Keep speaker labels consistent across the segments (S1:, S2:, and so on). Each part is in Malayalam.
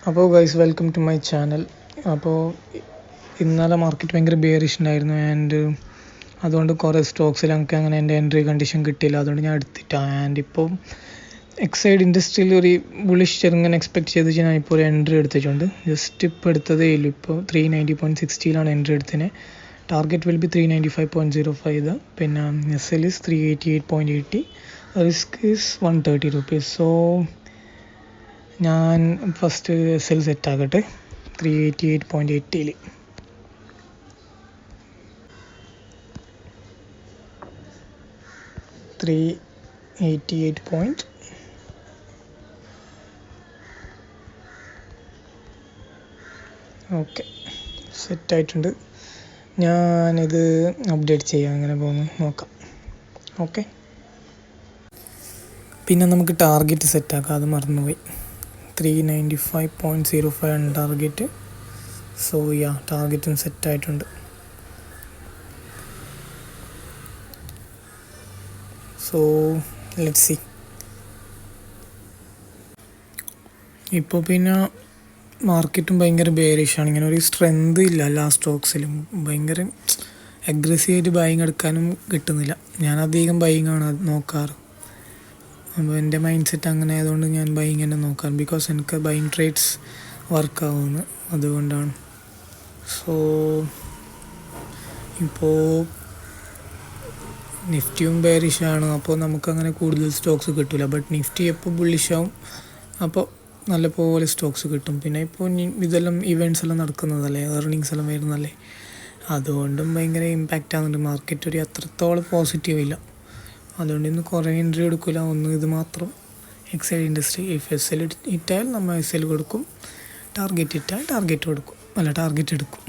S1: അപ്പോൾ guys welcome to my channel. അപ്പോൾ ഇന്നലെ മാർക്കറ്റ് ഭയങ്കര ബിയറിഷ് ഉണ്ടായിരുന്നു ആൻഡ് അതുകൊണ്ട് കുറേ സ്റ്റോക്സിൽ എനിക്ക് അങ്ങനെ എൻ്റെ എൻട്രി കണ്ടീഷൻ കിട്ടിയില്ല. അതുകൊണ്ട് ഞാൻ എടുത്തിട്ടാണ്. ആൻഡ് ഇപ്പോൾ എക്സൈഡ് ഇൻഡസ്ട്രിയിൽ ഒരു ബുളിഷ് ചെറുങ്ങനെ എക്സ്പെക്ട് ചെയ്ത് ഞാൻ ഇപ്പോൾ ഒരു എൻട്രി എടുത്തിട്ടുണ്ട്. ജസ്റ്റ് ഇപ്പോൾ എടുത്തതേ ഇല്ല. ഇപ്പോൾ 390.60 എൻട്രി എടുത്തതിന്. Target will be 395.05. പിന്നെ SL is 388.80. Risk is 130 rupees. So ഞാൻ ഫസ്റ്റ് SL സെറ്റ് ആക്കട്ടെ 388.80. 388. ഓക്കെ, സെറ്റായിട്ടുണ്ട്. ഞാനിത് അപ്ഡേറ്റ് ചെയ്യാം, അങ്ങനെ പോകുന്നു നോക്കാം. ഓക്കെ, പിന്നെ നമുക്ക് ടാർഗറ്റ് സെറ്റാക്കാം, അത് മറന്നുപോയി. 395.05 ആണ് ടാർഗറ്റ്. സോ ടാർഗറ്റും സെറ്റായിട്ടുണ്ട്. So let's see. ഇപ്പോൾ പിന്നെ മാർക്കറ്റും ഭയങ്കര ബെയറിഷാണ്. ഇങ്ങനെ ഒരു സ്ട്രെങ്ത് ഇല്ല എല്ലാ സ്റ്റോക്സിലും. ഭയങ്കര അഗ്രസീവായിട്ട് ബൈങ് എടുക്കാനും കിട്ടുന്നില്ല. ഞാൻ അധികം ബൈങ് ആണ് നോക്കാറ്. അപ്പോൾ എൻ്റെ മൈൻഡ് സെറ്റ് അങ്ങനെ ആയതുകൊണ്ട് ഞാൻ ബൈങ് തന്നെ നോക്കാം. ബിക്കോസ് എനിക്ക് ബൈങ് ട്രേഡ്സ് വർക്കാവുന്നു, അതുകൊണ്ടാണ്. സോ ഇപ്പോൾ നിഫ്റ്റിയും ബെയറിഷാണ്. അപ്പോൾ നമുക്കങ്ങനെ കൂടുതൽ സ്റ്റോക്സ് കിട്ടില്ല. ബട്ട് നിഫ്റ്റി എപ്പോൾ ബുള്ളിഷാവും, അപ്പോൾ നല്ലപോലെ സ്റ്റോക്സ് കിട്ടും. പിന്നെ ഇപ്പോൾ ഇതെല്ലാം ഇവൻറ്റ്സ് എല്ലാം നടക്കുന്നതല്ലേ, ഏർണിങ്സ് എല്ലാം വരുന്നതല്ലേ, അതുകൊണ്ടും ഭയങ്കര ഇമ്പാക്റ്റ് ആകുന്നുണ്ട്. മാർക്കറ്റ് ഒരു അത്രത്തോളം പോസിറ്റീവ് ഇല്ല. അതുകൊണ്ട് ഇന്ന് കുറേ എൻട്രി എടുക്കില്ല. ഒന്ന് ഇത് മാത്രം, എക്സൈഡ് ഇൻഡസ്ട്രി. ഇഫ് SL ഇട്ടാൽ നമ്മൾ SL കൊടുക്കും, ടാർഗറ്റ് ഇട്ടാൽ ടാർഗറ്റ് കൊടുക്കും, ടാർഗറ്റ് എടുക്കും.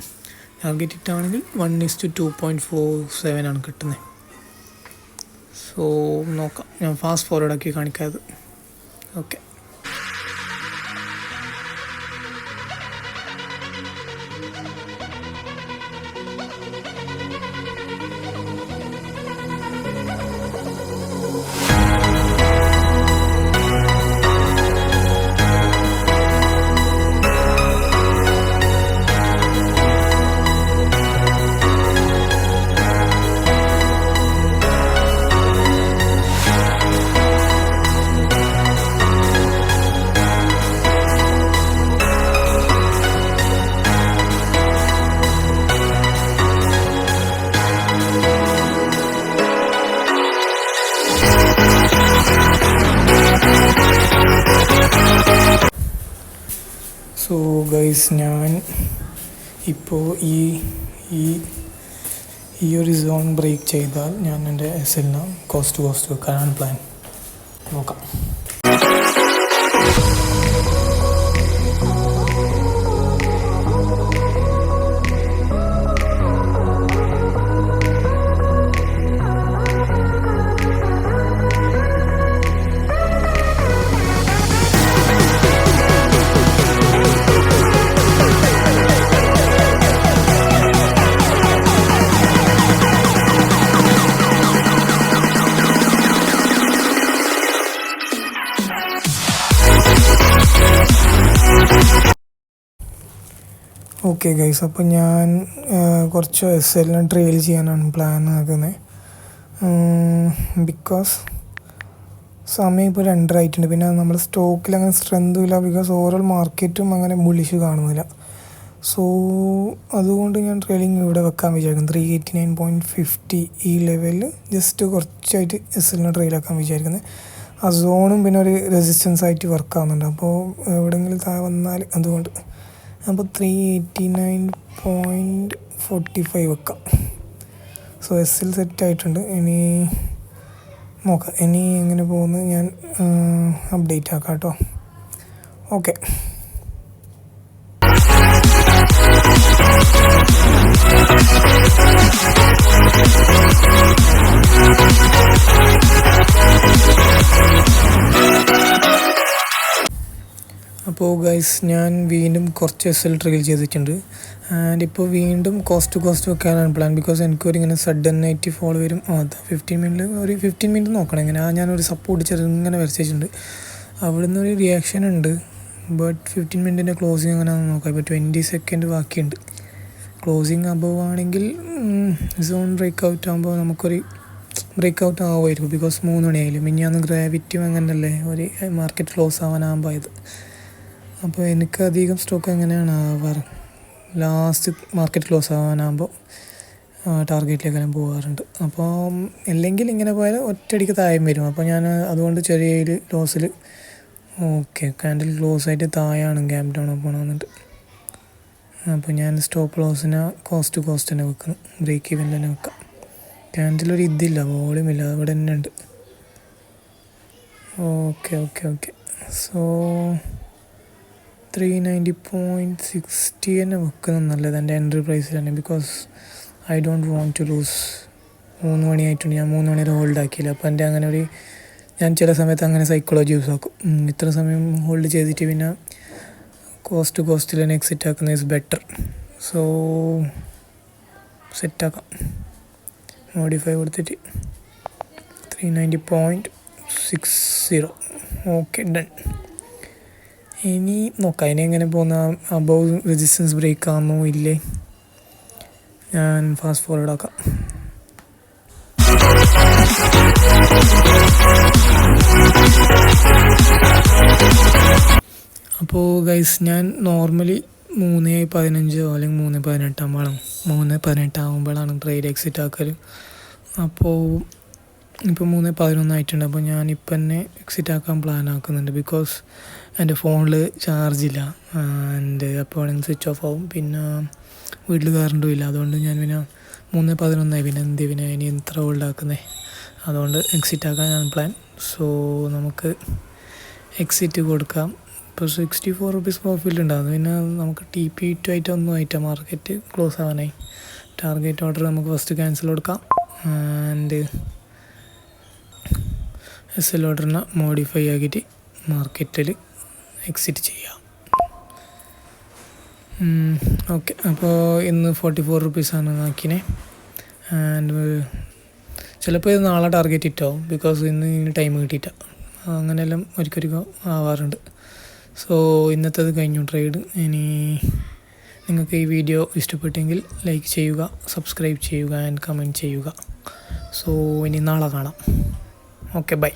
S1: ടാർഗറ്റ് ഇട്ടാണെങ്കിൽ 1:2.47 ആണ് കിട്ടുന്നത്. സോ നോക്കാം, ഞാൻ ഫാസ്റ്റ് ഫോർവേഡ് ആക്കി കാണിക്കാത്. ഓക്കെ, സോ ഗൈസ്, ഞാൻ ഇപ്പോൾ ഈ ഒരു സോൺ ബ്രേക്ക് ചെയ്താൽ ഞാൻ എൻ്റെ SLന് കോസ്റ്റ് വെക്കാനാണ് പ്ലാൻ. നോക്കാം. ഓക്കെ ഗൈസ്, അപ്പോൾ ഞാൻ കുറച്ച് SLനെ ട്രെയിൽ ചെയ്യാനാണ് പ്ലാൻ ആക്കുന്നത്. ബിക്കോസ് സമയം ഇപ്പോൾ 2:30 ആയിട്ടുണ്ട്. പിന്നെ നമ്മൾ സ്റ്റോക്കിൽ അങ്ങനെ സ്ട്രെങ്തും ഇല്ല. ബിക്കോസ് ഓവറോൾ മാർക്കറ്റും അങ്ങനെ ബുള്ളിഷ് കാണുന്നില്ല. സോ അതുകൊണ്ട് ഞാൻ ട്രെയിലിംഗ് ഇവിടെ വെക്കാൻ വിചാരിക്കുന്നു. 389.50 ഈ ലെവലിൽ ജസ്റ്റ് കുറച്ചായിട്ട് SLനെ ട്രെയിലാക്കാൻ വിചാരിക്കുന്നത്. ആ സോണും പിന്നെ ഒരു റെസിസ്റ്റൻസ് ആയിട്ട് വർക്ക് ആവുന്നുണ്ട്. അപ്പോൾ എവിടെയെങ്കിലും താഴെ വന്നാൽ അതുകൊണ്ട് അപ്പോൾ 389.45 വെക്കാം. സോ SL സെറ്റായിട്ടുണ്ട്. ഇനി നോക്കാം, ഇനി എങ്ങനെ പോകുന്നത് ഞാൻ അപ്ഡേറ്റ് ആക്കാം കേട്ടോ. ഓക്കെ, അപ്പോൾ ഗൈസ്, ഞാൻ വീണ്ടും കുറച്ച് SL ട്രെയിൽ ചെയ്തിട്ടുണ്ട്. ആൻഡ് ഇപ്പോൾ വീണ്ടും കോസ്റ്റ് വെക്കാനാണ് പ്ലാൻ. ബിക്കോസ് എനിക്കൊരു ഇങ്ങനെ സഡൻ ആയിട്ട് ഫോൾ വരും. 15 മിനിറ്റ് നോക്കണം. ഇങ്ങനെ ഞാനൊരു സപ്പോർട്ട് ചെറുങ്ങനെ വരച്ചിട്ടുണ്ട്. അവിടെ നിന്നൊരു റിയാക്ഷൻ ഉണ്ട്. ബട്ട് 15 മിനിറ്റിൻ്റെ ക്ലോസിങ് എങ്ങനെയാണെന്ന് നോക്കാം. ഇപ്പോൾ 20 സെക്കൻഡ് ബാക്കിയുണ്ട്. ക്ലോസിങ് അബവ് ആണെങ്കിൽ സോൺ ബ്രേക്ക് ഔട്ട് ആകുമ്പോൾ നമുക്കൊരു ബ്രേക്ക് ഔട്ട് ആവുമായിരിക്കും. ബിക്കോസ് 3 മണിയായില്ലേ, മിനിഞ്ഞാന്ന് ഗ്രാവിറ്റിയും അങ്ങനെയല്ലേ ഒരു മാർക്കറ്റ് ക്ലോസ് ആവാനാകുമ്പോൾ ആയത്. അപ്പോൾ എനിക്ക് അധികം സ്റ്റോക്ക് എങ്ങനെയാണ് ആവാറ്, ലാസ്റ്റ് മാർക്കറ്റ് ക്ലോസ് ആവാനാകുമ്പോൾ ടാർഗറ്റിലേക്ക് ഞാൻ പോകാറുണ്ട്. അപ്പോൾ അല്ലെങ്കിൽ ഇങ്ങനെ പോയാൽ ഒറ്റയടിക്ക് താഴെ വരും. അപ്പോൾ ഞാൻ അതുകൊണ്ട് ചെറിയ ലോസിൽ ഓക്കെ കാൻഡിൽ ക്ലോസ് ആയിട്ട് താഴെയാണ് ഗ്യാപ് ഡൗൺ ഓപ്പൺ വന്നിട്ട്. അപ്പോൾ ഞാൻ സ്റ്റോപ്പ് ലോസിനെ കോസ്റ്റ് തന്നെ വെക്കണം, ബ്രേക്ക് ഈവൻ തന്നെ വെക്കാം. ക്യാൻഡിലൊരു ഇതില്ല, വോളിയം ഇല്ല, അവിടെ തന്നെ ഉണ്ട്. ഓക്കെ സോ 390.60 തന്നെ വെക്കുന്നത് നല്ലത് എൻ്റെ എൻട്രി പ്രൈസിൽ തന്നെ. Because I don't want to lose. 3 മണിയായിട്ടുണ്ട്, ഞാൻ 3 മണി വരെ ഹോൾഡ് ആക്കിയില്ല. അപ്പോൾ എൻ്റെ അങ്ങനെ ഞാൻ ചില സമയത്ത് അങ്ങനെ സൈക്കോളജി യൂസ് ആക്കും. ഇത്ര സമയം ഹോൾഡ് ചെയ്തിട്ട് പിന്നെ കോസ്റ്റിൽ തന്നെ എക്സിറ്റ് ആക്കുന്നത് ഈസ് ബെറ്റർ. സോ സെറ്റാക്കാം, മോഡിഫൈ കൊടുത്തിട്ട് 390.60. Okay done. ഇനി നോക്കാം ഇനി എങ്ങനെ പോകുന്ന, അബവ് റെസിസ്റ്റൻസ് ബ്രേക്ക് ആകുന്നോ ഇല്ലേ. ഞാൻ ഫാസ്റ്റ് ഫോർവേഡ് ആക്കാം. അപ്പോൾ ഗൈസ് ഞാൻ നോർമലി 3:15 അല്ലെങ്കിൽ 3:18 ആകുമ്പോഴാണ് ട്രേഡ് എക്സിറ്റ് ആക്കൽ. അപ്പോൾ ഇപ്പോൾ 3:11 ആയിട്ടുണ്ട്. അപ്പോൾ ഞാനിപ്പോൾ തന്നെ എക്സിറ്റ് ആക്കാൻ പ്ലാൻ ആക്കുന്നുണ്ട്. ബിക്കോസ് എൻ്റെ ഫോണിൽ ചാർജില്ല, എൻ്റെ എപ്പോഴാണെങ്കിൽ സ്വിച്ച് ഓഫ് ആവും. പിന്നെ വീട്ടിൽ കറണ്ടും ഇല്ല. അതുകൊണ്ട് ഞാൻ പിന്നെ 3:11 പിന്നെ ഇനി ഇത്ര ഹോൾഡ് ആക്കുന്നത്. അതുകൊണ്ട് എക്സിറ്റ് ആക്കാൻ ഞാൻ പ്ലാൻ. സോ നമുക്ക് എക്സിറ്റ് കൊടുക്കാം. ഇപ്പോൾ 64 റുപ്പീസ് പ്രോഫിറ്റ് ഉണ്ടാകുന്നു. പിന്നെ നമുക്ക് TP2 ആയിട്ടൊന്നും ആയിട്ടാണ് മാർക്കറ്റ് ക്ലോസ് ആവാനായി. ടാർഗറ്റ് ഓർഡർ നമുക്ക് ഫസ്റ്റ് ക്യാൻസൽ കൊടുക്കാം. ആൻഡ് SL ഓർഡറിനെ മോഡിഫൈ ആക്കിയിട്ട് മാർക്കറ്റിൽ എക്സിറ്റ് ചെയ്യാം. ഓക്കെ, അപ്പോൾ ഇന്ന് 44 റുപ്പീസാണ് ആക്കിനെ. ആൻഡ് ചിലപ്പോൾ ഇത് നാളെ ടാർഗറ്റ് ഇട്ടാവും. ബിക്കോസ് ഇന്ന് ടൈം കിട്ടിയിട്ടാണ്. അങ്ങനെയെല്ലാം ഒരിക്കലും ആവാറുണ്ട്. സോ ഇന്നത്തേത് കഴിഞ്ഞു ട്രേഡ്. ഇനി നിങ്ങൾക്ക് ഈ വീഡിയോ ഇഷ്ടപ്പെട്ടെങ്കിൽ ലൈക്ക് ചെയ്യുക, സബ്സ്ക്രൈബ് ചെയ്യുക ആൻഡ് കമൻറ്റ് ചെയ്യുക. സോ ഇനി നാളെ കാണാം. Okay bye.